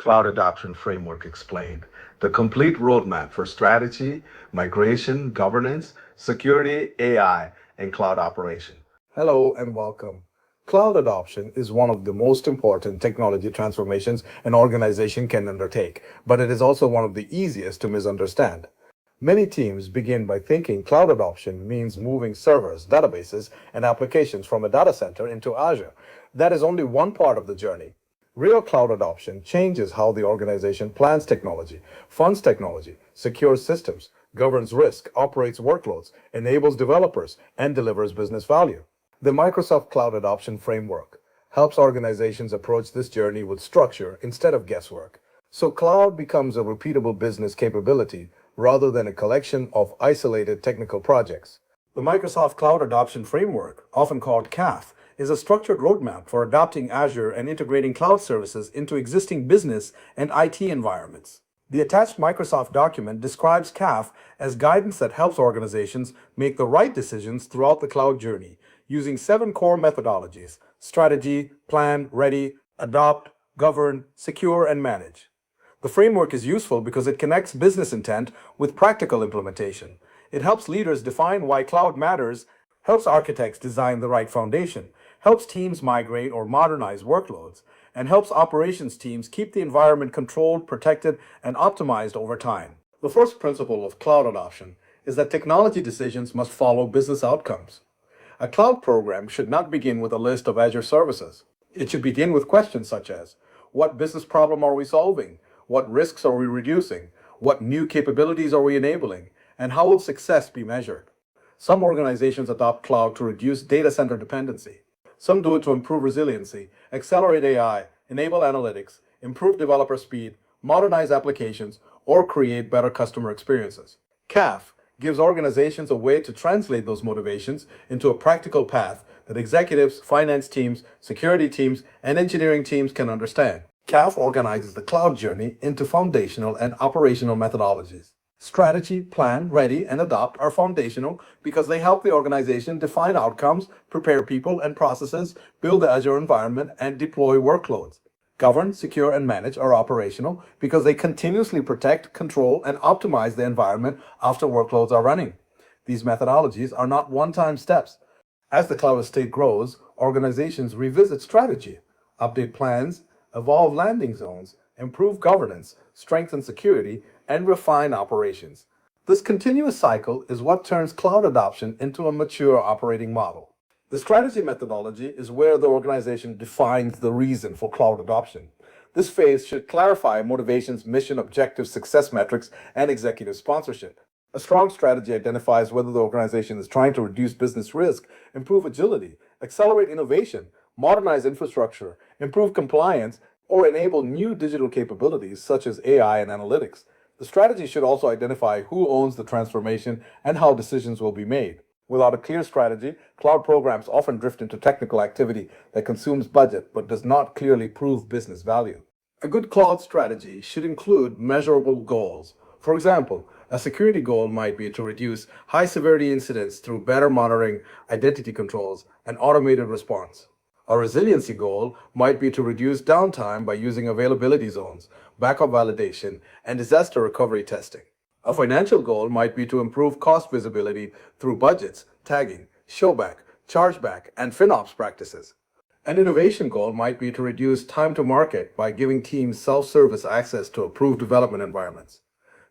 Cloud Adoption Framework Explained, the complete roadmap for strategy, migration, governance, security, AI, and cloud operation. Hello and welcome. Cloud adoption is one of the most important technology transformations an organization can undertake, but it is also one of the easiest to misunderstand. Many teams begin by thinking cloud adoption means moving servers, databases, and applications from a data center into Azure. That is only one part of the journey. Real cloud adoption changes how the organization plans technology, funds technology, secures systems, governs risk, operates workloads, enables developers, and delivers business value. The Microsoft Cloud Adoption Framework helps organizations approach this journey with structure instead of guesswork. So cloud becomes a repeatable business capability rather than a collection of isolated technical projects. The Microsoft Cloud Adoption Framework, often called CAF, is a structured roadmap for adopting Azure and integrating cloud services into existing business and IT environments. The attached Microsoft document describes CAF as guidance that helps organizations make the right decisions throughout the cloud journey, using 7 core methodologies: strategy, plan, ready, adopt, govern, secure, and manage. The framework is useful because it connects business intent with practical implementation. It helps leaders define why cloud matters, helps architects design the right foundation, helps teams migrate or modernize workloads, and helps operations teams keep the environment controlled, protected, and optimized over time. The first principle of cloud adoption is that technology decisions must follow business outcomes. A cloud program should not begin with a list of Azure services. It should begin with questions such as, what business problem are we solving? What risks are we reducing? What new capabilities are we enabling? And how will success be measured? Some organizations adopt cloud to reduce data center dependency. Some do it to improve resiliency, accelerate AI, enable analytics, improve developer speed, modernize applications, or create better customer experiences. CAF gives organizations a way to translate those motivations into a practical path that executives, finance teams, security teams, and engineering teams can understand. CAF organizes the cloud journey into foundational and operational methodologies. Strategy, plan, ready, and adopt are foundational because they help the organization define outcomes, prepare people and processes, build the Azure environment, and deploy workloads. Govern, secure, and manage are operational because they continuously protect, control, and optimize the environment after workloads are running. These methodologies are not one-time steps. As the cloud estate grows, organizations revisit strategy, update plans, evolve landing zones, improve governance, strengthen security, and refine operations. This continuous cycle is what turns cloud adoption into a mature operating model. The strategy methodology is where the organization defines the reason for cloud adoption. This phase should clarify motivations, mission, objectives, success metrics, and executive sponsorship. A strong strategy identifies whether the organization is trying to reduce business risk, improve agility, accelerate innovation, modernize infrastructure, improve compliance, or enable new digital capabilities such as AI and analytics. The strategy should also identify who owns the transformation and how decisions will be made. Without a clear strategy, cloud programs often drift into technical activity that consumes budget but does not clearly prove business value. A good cloud strategy should include measurable goals. For example, a security goal might be to reduce high-severity incidents through better monitoring, identity controls, and automated response. A resiliency goal might be to reduce downtime by using availability zones, backup validation, and disaster recovery testing. A financial goal might be to improve cost visibility through budgets, tagging, showback, chargeback, and FinOps practices. An innovation goal might be to reduce time to market by giving teams self-service access to approved development environments.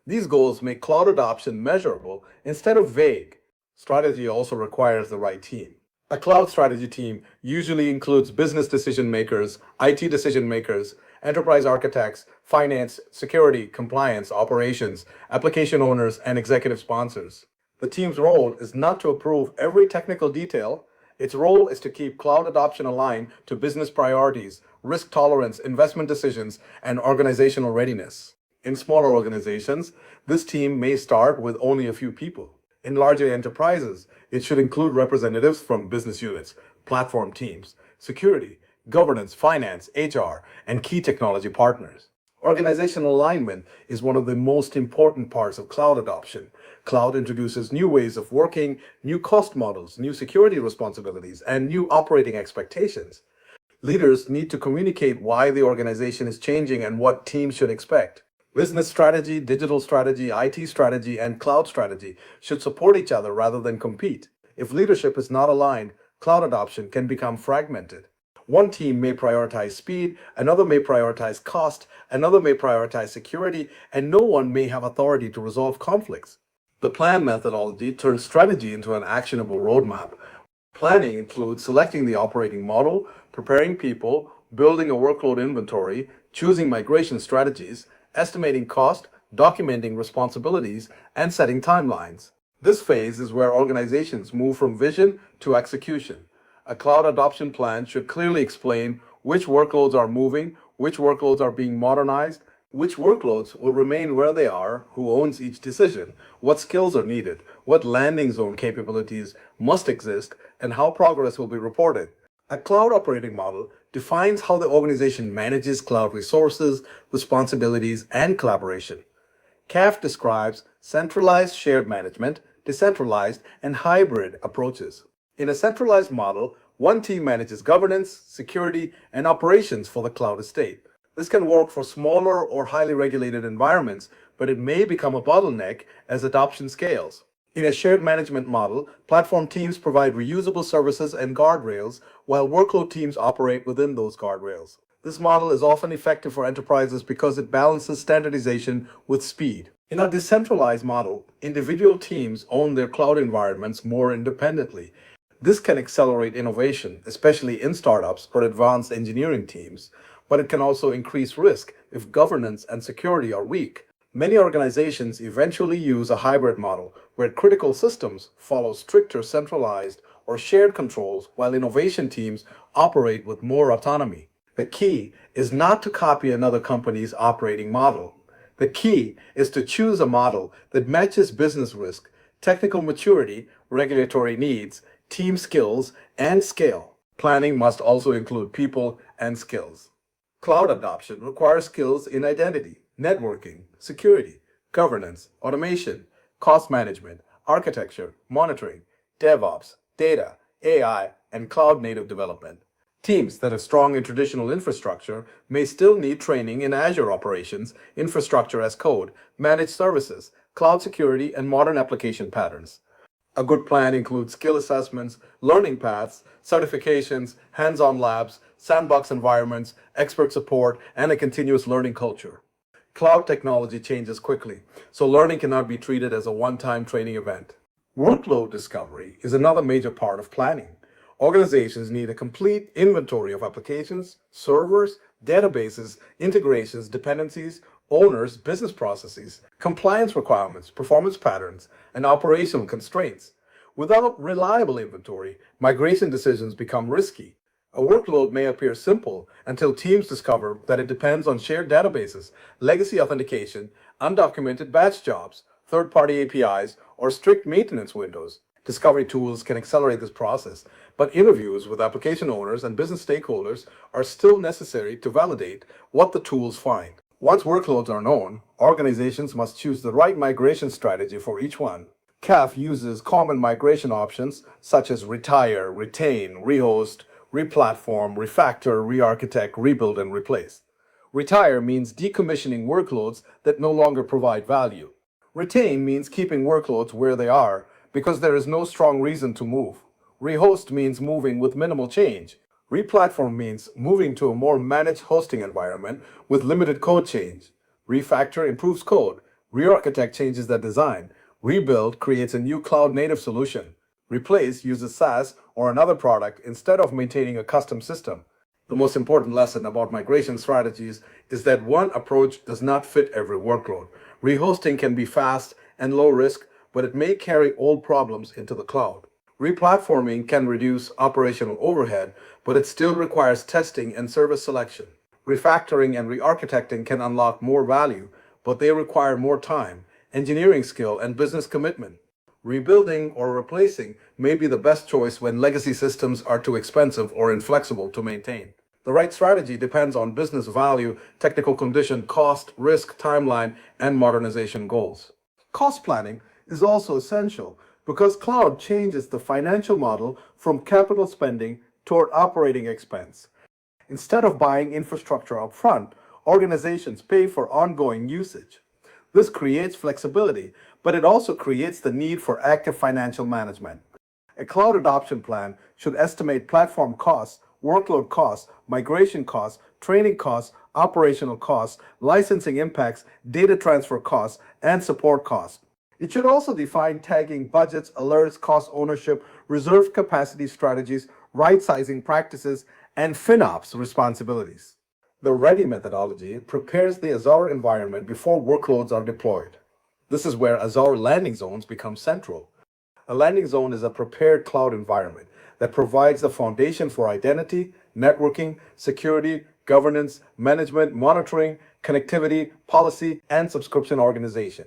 These goals make cloud adoption measurable instead of vague. Strategy also requires the right team. A cloud strategy team usually includes business decision makers, IT decision makers, enterprise architects, finance, security, compliance, operations, application owners, and executive sponsors. The team's role is not to approve every technical detail. Its role is to keep cloud adoption aligned to business priorities, risk tolerance, investment decisions, and organizational readiness. In smaller organizations, this team may start with only a few people. In larger enterprises, it should include representatives from business units, platform teams, security, governance, finance, HR, and key technology partners. Organizational alignment is one of the most important parts of cloud adoption. Cloud introduces new ways of working, new cost models, new security responsibilities, and new operating expectations. Leaders need to communicate why the organization is changing and what teams should expect. Business strategy, digital strategy, IT strategy, and cloud strategy should support each other rather than compete. If leadership is not aligned, cloud adoption can become fragmented. One team may prioritize speed, another may prioritize cost, another may prioritize security, and no one may have authority to resolve conflicts. The plan methodology turns strategy into an actionable roadmap. Planning includes selecting the operating model, preparing people, building a workload inventory, choosing migration strategies, estimating cost, documenting responsibilities, and setting timelines. This phase is where organizations move from vision to execution. A cloud adoption plan should clearly explain which workloads are moving, which workloads are being modernized, which workloads will remain where they are, who owns each decision, what skills are needed, what landing zone capabilities must exist, and how progress will be reported. A cloud operating model defines how the organization manages cloud resources, responsibilities, and collaboration. CAF describes centralized shared management, decentralized, and hybrid approaches. In a centralized model, one team manages governance, security, and operations for the cloud estate. This can work for smaller or highly regulated environments, but it may become a bottleneck as adoption scales. In a shared management model, platform teams provide reusable services and guardrails, while workload teams operate within those guardrails. This model is often effective for enterprises because it balances standardization with speed. In a decentralized model, individual teams own their cloud environments more independently. This can accelerate innovation, especially in startups or advanced engineering teams, but it can also increase risk if governance and security are weak. Many organizations eventually use a hybrid model where critical systems follow stricter centralized or shared controls while innovation teams operate with more autonomy. The key is not to copy another company's operating model. The key is to choose a model that matches business risk, technical maturity, regulatory needs, team skills, and scale. Planning must also include people and skills. Cloud adoption requires skills in identity, networking, security, governance, automation, cost management, architecture, monitoring, DevOps, data, AI, and cloud-native development. Teams that are strong in traditional infrastructure may still need training in Azure operations, infrastructure as code, managed services, cloud security, and modern application patterns. A good plan includes skill assessments, learning paths, certifications, hands-on labs, sandbox environments, expert support, and a continuous learning culture. Cloud technology changes quickly, so learning cannot be treated as a one-time training event. Workload discovery is another major part of planning. Organizations need a complete inventory of applications, servers, databases, integrations, dependencies, owners, business processes, compliance requirements, performance patterns, and operational constraints. Without reliable inventory, migration decisions become risky. A workload may appear simple until teams discover that it depends on shared databases, legacy authentication, undocumented batch jobs, third-party APIs, or strict maintenance windows. Discovery tools can accelerate this process, but interviews with application owners and business stakeholders are still necessary to validate what the tools find. Once workloads are known, organizations must choose the right migration strategy for each one. CAF uses common migration options such as retire, retain, rehost, replatform, refactor, re-architect, rebuild, and replace. Retire means decommissioning workloads that no longer provide value. Retain means keeping workloads where they are because there is no strong reason to move. Rehost means moving with minimal change. Replatform means moving to a more managed hosting environment with limited code change. Refactor improves code. Re-architect changes the design. Rebuild creates a new cloud-native solution. Replace uses SaaS or another product instead of maintaining a custom system. The most important lesson about migration strategies is that one approach does not fit every workload. Rehosting can be fast and low risk, but it may carry old problems into the cloud. Replatforming can reduce operational overhead, but it still requires testing and service selection. Refactoring and re-architecting can unlock more value, but they require more time, engineering skill, and business commitment. Rebuilding or replacing may be the best choice when legacy systems are too expensive or inflexible to maintain. The right strategy depends on business value, technical condition, cost, risk, timeline, and modernization goals. Cost planning is also essential because cloud changes the financial model from capital spending toward operating expense. Instead of buying infrastructure upfront, organizations pay for ongoing usage. This creates flexibility, but it also creates the need for active financial management. A cloud adoption plan should estimate platform costs, workload costs, migration costs, training costs, operational costs, licensing impacts, data transfer costs, and support costs. It should also define tagging, budgets, alerts, cost ownership, reserve capacity strategies, right sizing practices, and FinOps responsibilities. The ready methodology prepares the Azure environment before workloads are deployed. This is where Azure landing zones become central. A landing zone is a prepared cloud environment that provides the foundation for identity, networking, security, governance, management, monitoring, connectivity, policy, and subscription organization.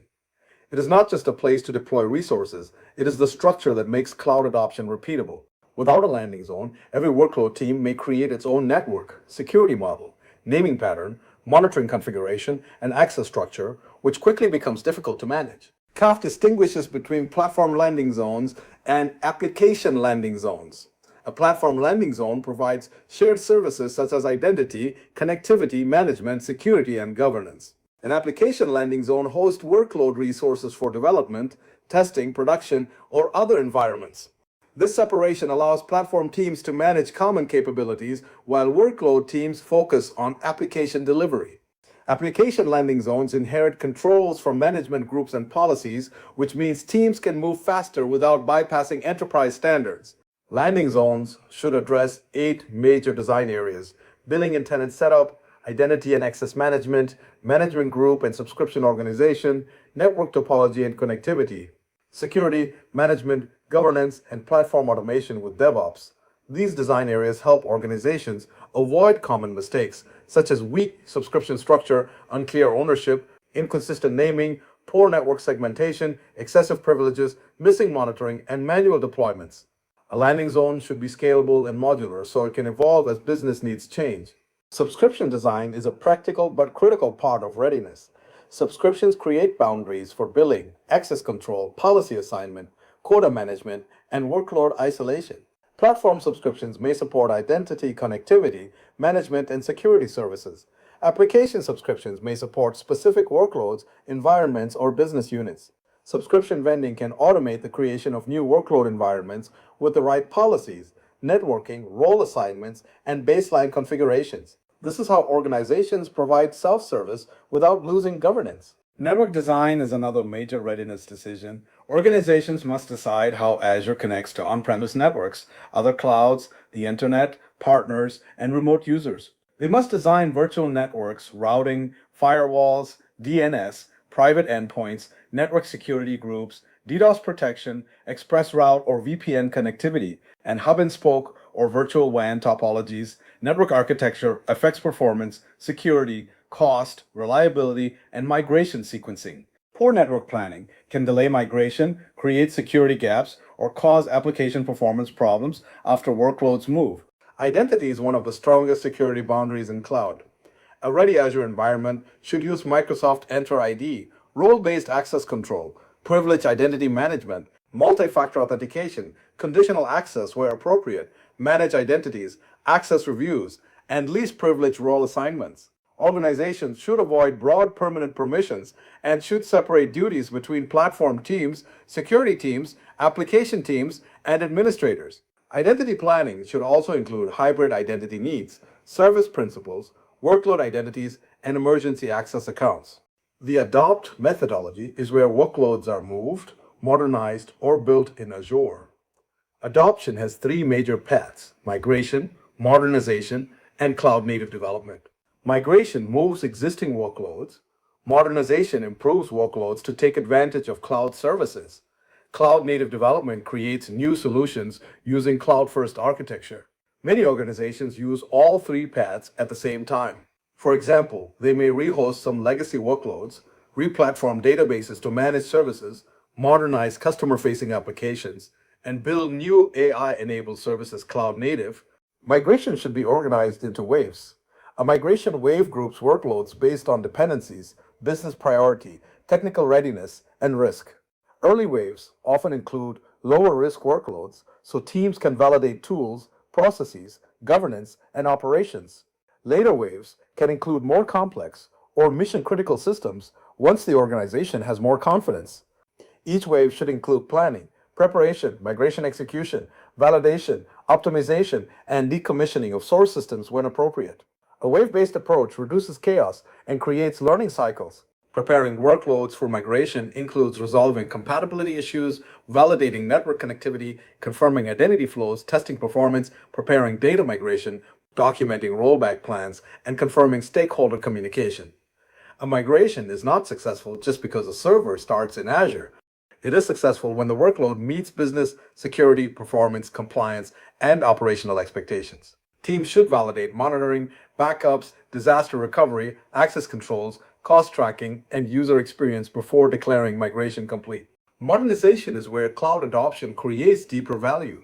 It is not just a place to deploy resources, it is the structure that makes cloud adoption repeatable. Without a landing zone, every workload team may create its own network, security model, naming pattern, monitoring configuration, and access structure, which quickly becomes difficult to manage. CAF distinguishes between platform landing zones and application landing zones. A platform landing zone provides shared services such as identity, connectivity, management, security, and governance. An application landing zone hosts workload resources for development, testing, production, or other environments. This separation allows platform teams to manage common capabilities while workload teams focus on application delivery. Application landing zones inherit controls from management groups and policies, which means teams can move faster without bypassing enterprise standards. Landing zones should address 8 major design areas: billing and tenant setup, identity and access management, management group and subscription organization, network topology and connectivity, security, management, governance, and platform automation with DevOps. These design areas help organizations avoid common mistakes, such as weak subscription structure, unclear ownership, inconsistent naming, poor network segmentation, excessive privileges, missing monitoring, and manual deployments. A landing zone should be scalable and modular so it can evolve as business needs change. Subscription design is a practical but critical part of readiness. Subscriptions create boundaries for billing, access control, policy assignment, quota management, and workload isolation. Platform subscriptions may support identity, connectivity, management, and security services. Application subscriptions may support specific workloads, environments, or business units. Subscription vending can automate the creation of new workload environments with the right policies, networking, role assignments, and baseline configurations. This is how organizations provide self-service without losing governance. Network design is another major readiness decision. Organizations must decide how Azure connects to on-premise networks, other clouds, the internet, partners, and remote users. They must design virtual networks, routing, firewalls, DNS, private endpoints, network security groups, DDoS protection, express route or VPN connectivity, and hub and spoke or virtual WAN topologies. Network architecture affects performance, security, cost, reliability, and migration sequencing. Poor network planning can delay migration, create security gaps, or cause application performance problems after workloads move. Identity is one of the strongest security boundaries in cloud. A ready Azure environment should use Microsoft Entra ID, role-based access control, privilege identity management, multi-factor authentication, conditional access where appropriate, manage identities, access reviews, and least privilege role assignments. Organizations should avoid broad permanent permissions and should separate duties between platform teams, security teams, application teams, and administrators. Identity planning should also include hybrid identity needs, service principals, workload identities, and emergency access accounts. The adopt methodology is where workloads are moved, modernized, or built in Azure. Adoption has 3 major paths: migration, modernization, and cloud-native development. Migration moves existing workloads. Modernization improves workloads to take advantage of cloud services. Cloud-native development creates new solutions using cloud-first architecture. Many organizations use all 3 paths at the same time. For example, they may rehost some legacy workloads, replatform databases to manage services, modernize customer-facing applications, and build new AI-enabled services cloud-native. Migration should be organized into waves. A migration wave groups workloads based on dependencies, business priority, technical readiness, and risk. Early waves often include lower risk workloads so teams can validate tools, processes, governance, and operations. Later waves can include more complex or mission-critical systems once the organization has more confidence. Each wave should include planning, preparation, migration execution, validation, optimization, and decommissioning of source systems when appropriate. A wave-based approach reduces chaos and creates learning cycles. Preparing workloads for migration includes resolving compatibility issues, validating network connectivity, confirming identity flows, testing performance, preparing data migration, documenting rollback plans, and confirming stakeholder communication. A migration is not successful just because a server starts in Azure. It is successful when the workload meets business, security, performance, compliance, and operational expectations. Teams should validate monitoring, backups, disaster recovery, access controls, cost tracking, and user experience before declaring migration complete. Modernization is where cloud adoption creates deeper value.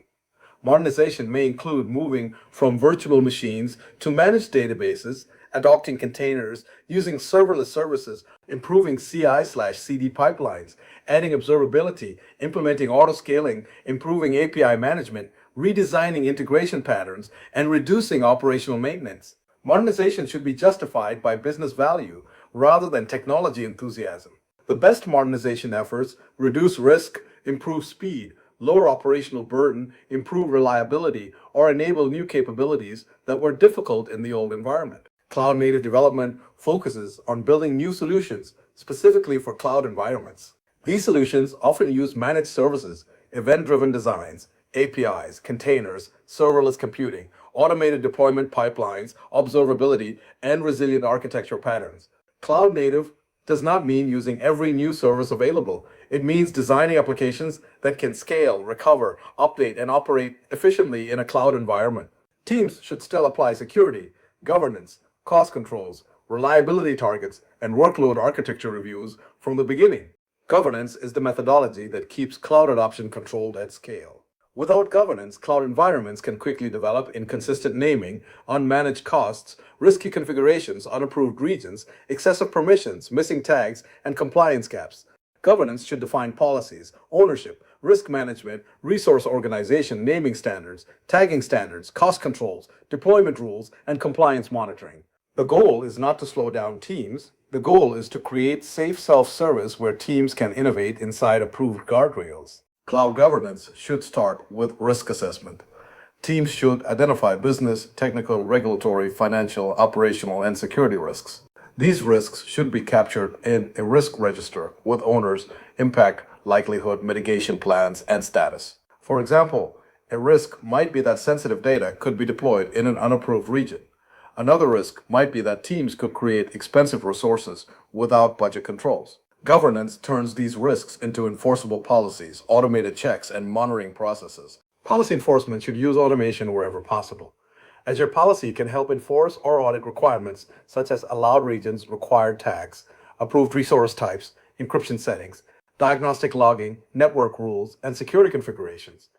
Modernization may include moving from virtual machines to managed databases, adopting containers, using serverless services, improving CI/CD pipelines, adding observability, implementing auto-scaling, improving API management, redesigning integration patterns, and reducing operational maintenance. Modernization should be justified by business value rather than technology enthusiasm. The best modernization efforts reduce risk, improve speed, lower operational burden, improve reliability, or enable new capabilities that were difficult in the old environment. Cloud-native development focuses on building new solutions specifically for cloud environments. These solutions often use managed services, event-driven designs, APIs, containers, serverless computing, automated deployment pipelines, observability, and resilient architecture patterns. Cloud-native does not mean using every new service available. It means designing applications that can scale, recover, update, and operate efficiently in a cloud environment. Teams should still apply security, governance, cost controls, reliability targets, and workload architecture reviews from the beginning. Governance is the methodology that keeps cloud adoption controlled at scale. Without governance, cloud environments can quickly develop inconsistent naming, unmanaged costs, risky configurations, unapproved regions, excessive permissions, missing tags, and compliance gaps. Governance should define policies, ownership, risk management, resource organization, naming standards, tagging standards, cost controls, deployment rules, and compliance monitoring. The goal is not to slow down teams. The goal is to create safe self-service where teams can innovate inside approved guardrails. Cloud governance should start with risk assessment. Teams should identify business, technical, regulatory, financial, operational, and security risks. These risks should be captured in a risk register with owners, impact, likelihood, mitigation plans, and status. For example, a risk might be that sensitive data could be deployed in an unapproved region. Another risk might be that teams could create expensive resources without budget controls. Governance turns these risks into enforceable policies, automated checks, and monitoring processes. Policy enforcement should use automation wherever possible. Azure policy can help enforce or audit requirements such as allowed regions, required tags, approved resource types, encryption settings, diagnostic logging, network rules, and security configurations.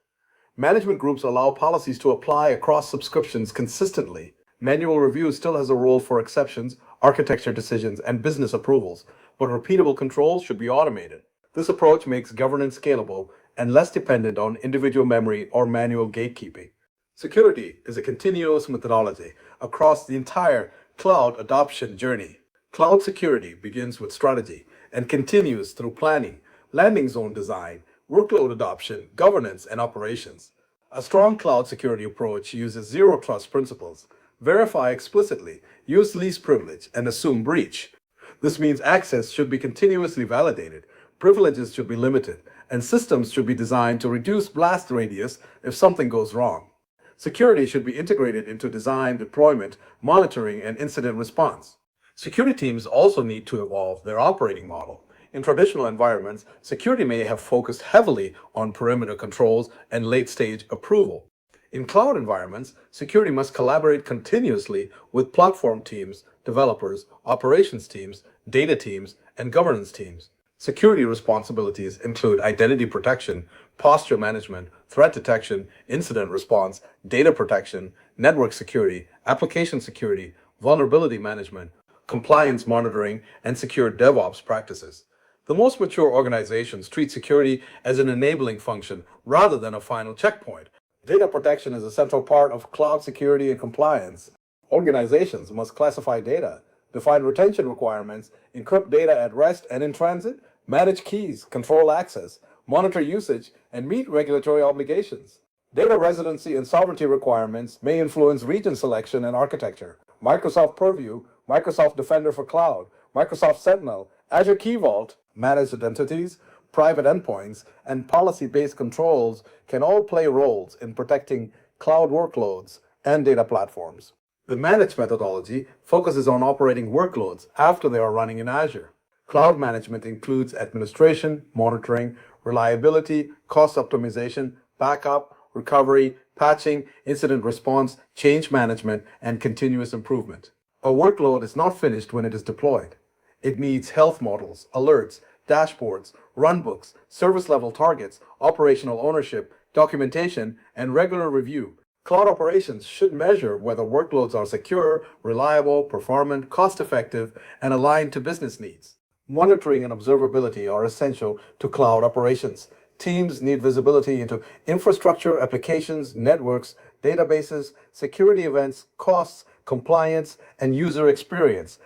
Management groups allow policies to apply across subscriptions consistently. Manual review still has a role for exceptions, architecture decisions, and business approvals, but repeatable controls should be automated. This approach makes governance scalable and less dependent on individual memory or manual gatekeeping. Security is a continuous methodology across the entire cloud adoption journey. Cloud security begins with strategy and continues through planning, landing zone design, workload adoption, governance, and operations. A strong cloud security approach uses zero trust principles. Verify explicitly, use least privilege, and assume breach. This means access should be continuously validated, privileges should be limited, and systems should be designed to reduce blast radius if something goes wrong. Security should be integrated into design, deployment, monitoring, and incident response. Security teams also need to evolve their operating model. In traditional environments, security may have focused heavily on perimeter controls and late-stage approval. In cloud environments, security must collaborate continuously with platform teams, developers, operations teams, data teams, and governance teams. Security responsibilities include identity protection, posture management, threat detection, incident response, data protection, network security, application security, vulnerability management, compliance monitoring, and secure DevOps practices. The most mature organizations treat security as an enabling function rather than a final checkpoint. Data protection is a central part of cloud security and compliance. Organizations must classify data, define retention requirements, encrypt data at rest and in transit, manage keys, control access, monitor usage, and meet regulatory obligations. Data residency and sovereignty requirements may influence region selection and architecture. Microsoft Purview, Microsoft Defender for Cloud, Microsoft Sentinel, Azure Key Vault, managed identities, private endpoints, and policy-based controls can all play roles in protecting cloud workloads and data platforms. The managed methodology focuses on operating workloads after they are running in Azure. Cloud management includes administration, monitoring, reliability, cost optimization, backup, recovery, patching, incident response, change management, and continuous improvement. A workload is not finished when it is deployed. It needs health models, alerts, dashboards, runbooks, service level targets, operational ownership, documentation, and regular review. Cloud operations should measure whether workloads are secure, reliable, performant, cost-effective, and aligned to business needs. Monitoring and observability are essential to cloud operations. Teams need visibility into infrastructure, applications, networks, databases, security events, costs, compliance, and user experience.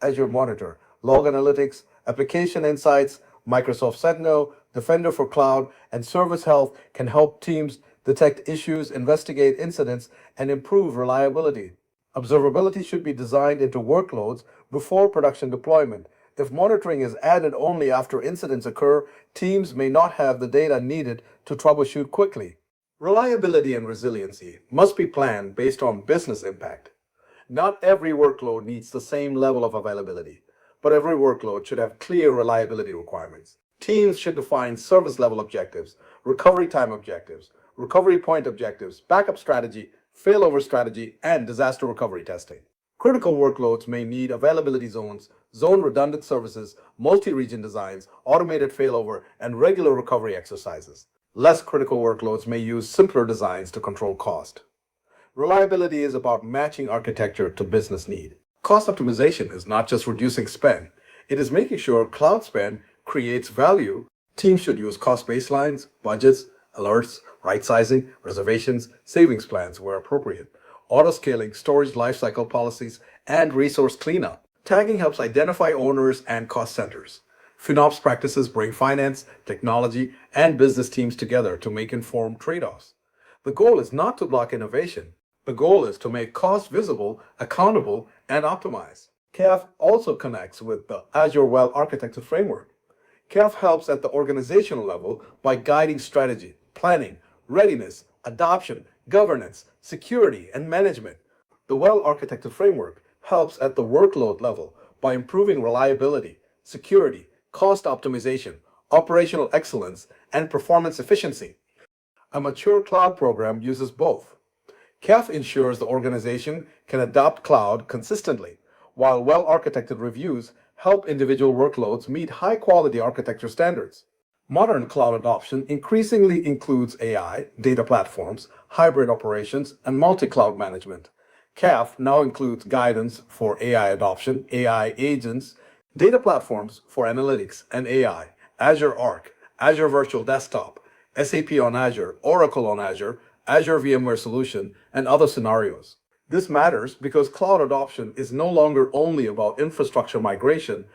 Azure Monitor, Log Analytics, Application Insights, Microsoft Sentinel, Defender for Cloud, and Service Health can help teams detect issues, investigate incidents, and improve reliability. Observability should be designed into workloads before production deployment. If monitoring is added only after incidents occur, teams may not have the data needed to troubleshoot quickly. Reliability and resiliency must be planned based on business impact. Not every workload needs the same level of availability, but every workload should have clear reliability requirements. Teams should define service level objectives, recovery time objectives, recovery point objectives, backup strategy, failover strategy, and disaster recovery testing. Critical workloads may need availability zones, zone redundant services, multi-region designs, automated failover, and regular recovery exercises. Less critical workloads may use simpler designs to control cost. Reliability is about matching architecture to business need. Cost optimization is not just reducing spend, it is making sure cloud spend creates value. Teams should use cost baselines, budgets, alerts, right sizing, reservations, savings plans where appropriate, auto-scaling, storage lifecycle policies, and resource cleanup. Tagging helps identify owners and cost centers. FinOps practices bring finance, technology, and business teams together to make informed trade-offs. The goal is not to block innovation. The goal is to make costs visible, accountable, and optimized. CAF also connects with the Azure Well-Architected Framework. CAF helps at the organizational level by guiding strategy, planning, readiness, adoption, governance, security, and management. The Well-Architected Framework helps at the workload level by improving reliability, security, cost optimization, operational excellence, and performance efficiency. A mature cloud program uses both. CAF ensures the organization can adopt cloud consistently, while well-architected reviews help individual workloads meet high-quality architecture standards. Modern cloud adoption increasingly includes AI, data platforms, hybrid operations, and multi-cloud management. CAF now includes guidance for AI adoption, AI agents, data platforms for analytics and AI, Azure Arc, Azure Virtual Desktop, SAP on Azure, Oracle on Azure, Azure VMware Solution, and other scenarios. This matters because cloud adoption is no longer only about infrastructure migration.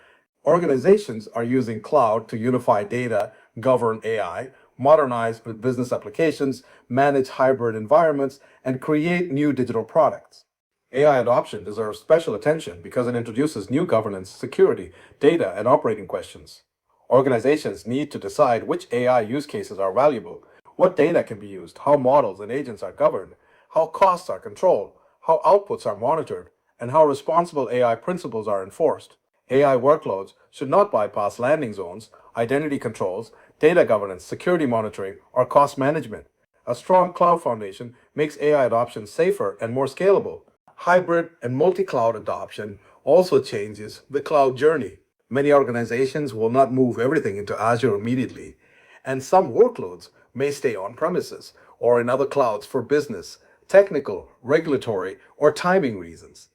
Organizations are using cloud to unify data, govern AI, modernize business applications, manage hybrid environments, and create new digital products. AI adoption deserves special attention because it introduces new governance, security, data, and operating questions. Organizations need to decide which AI use cases are valuable, what data can be used, how models and agents are governed, how costs are controlled, how outputs are monitored, and how responsible AI principles are enforced. AI workloads should not bypass landing zones, identity controls, data governance, security monitoring, or cost management. A strong cloud foundation makes AI adoption safer and more scalable. Hybrid and multi-cloud adoption also changes the cloud journey. Many organizations will not move everything into Azure immediately, and some workloads may stay on premises or in other clouds for business, technical, regulatory, or timing reasons.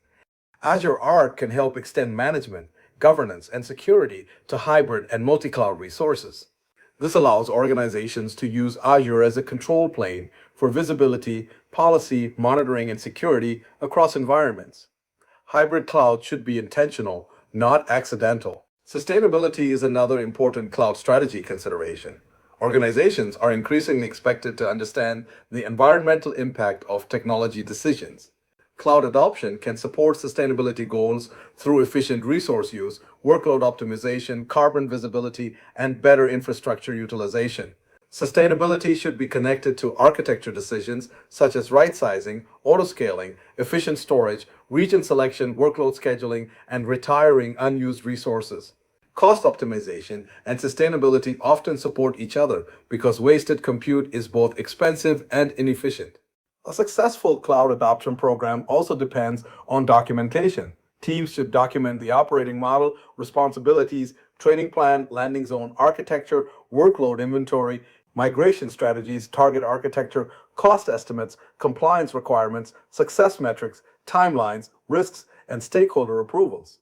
Azure Arc can help extend management, governance, and security to hybrid and multi-cloud resources. This allows organizations to use Azure as a control plane for visibility, policy, monitoring, and security across environments. Hybrid cloud should be intentional, not accidental. Sustainability is another important cloud strategy consideration. Organizations are increasingly expected to understand the environmental impact of technology decisions. Cloud adoption can support sustainability goals through efficient resource use, workload optimization, carbon visibility, and better infrastructure utilization. Sustainability should be connected to architecture decisions such as right sizing, auto-scaling, efficient storage, region selection, workload scheduling, and retiring unused resources. Cost optimization and sustainability often support each other because wasted compute is both expensive and inefficient. A successful cloud adoption program also depends on documentation. Teams should document the operating model, responsibilities, training plan, landing zone architecture, workload inventory, migration strategies, target architecture, cost estimates, compliance requirements, success metrics, timelines, risks, and stakeholder approvals.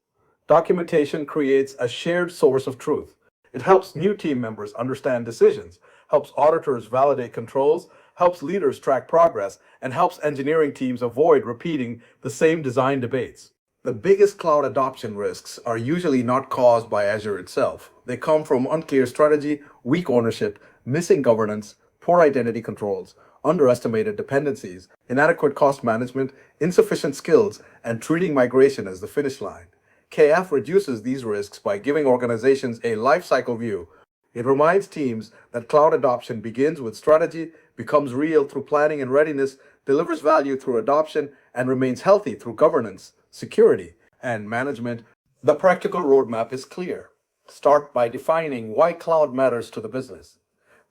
Documentation creates a shared source of truth. It helps new team members understand decisions, helps auditors validate controls, helps leaders track progress, and helps engineering teams avoid repeating the same design debates. The biggest cloud adoption risks are usually not caused by Azure itself. They come from unclear strategy, weak ownership, missing governance, poor identity controls, underestimated dependencies, inadequate cost management, insufficient skills, and treating migration as the finish line. KF reduces these risks by giving organizations a life cycle view. It reminds teams that cloud adoption begins with strategy, becomes real through planning and readiness, delivers value through adoption, and remains healthy through governance, security, and management. The practical roadmap is clear. Start by defining why cloud matters to the business.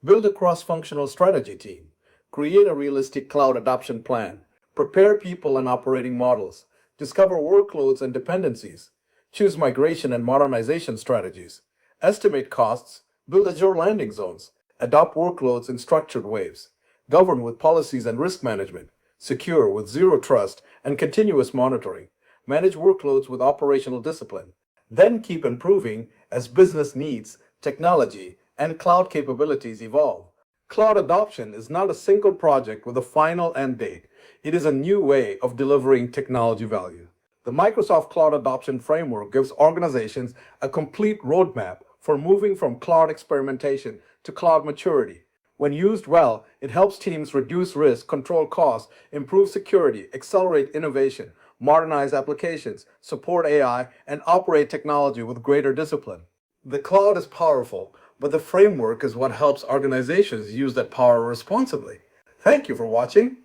Build a cross-functional strategy team. Create a realistic cloud adoption plan. Prepare people and operating models. Discover workloads and dependencies. Choose migration and modernization strategies. Estimate costs. Build Azure landing zones. Adopt workloads in structured waves. Govern with policies and risk management. Secure with zero trust and continuous monitoring. Manage workloads with operational discipline. Then keep improving as business needs, technology, and cloud capabilities evolve. Cloud adoption is not a single project with a final end date. It is a new way of delivering technology value. The Microsoft Cloud Adoption Framework gives organizations a complete roadmap for moving from cloud experimentation to cloud maturity. When used well, it helps teams reduce risk, control costs, improve security, accelerate innovation, modernize applications, support AI, and operate technology with greater discipline. The cloud is powerful, but the framework is what helps organizations use that power responsibly. Thank you for watching.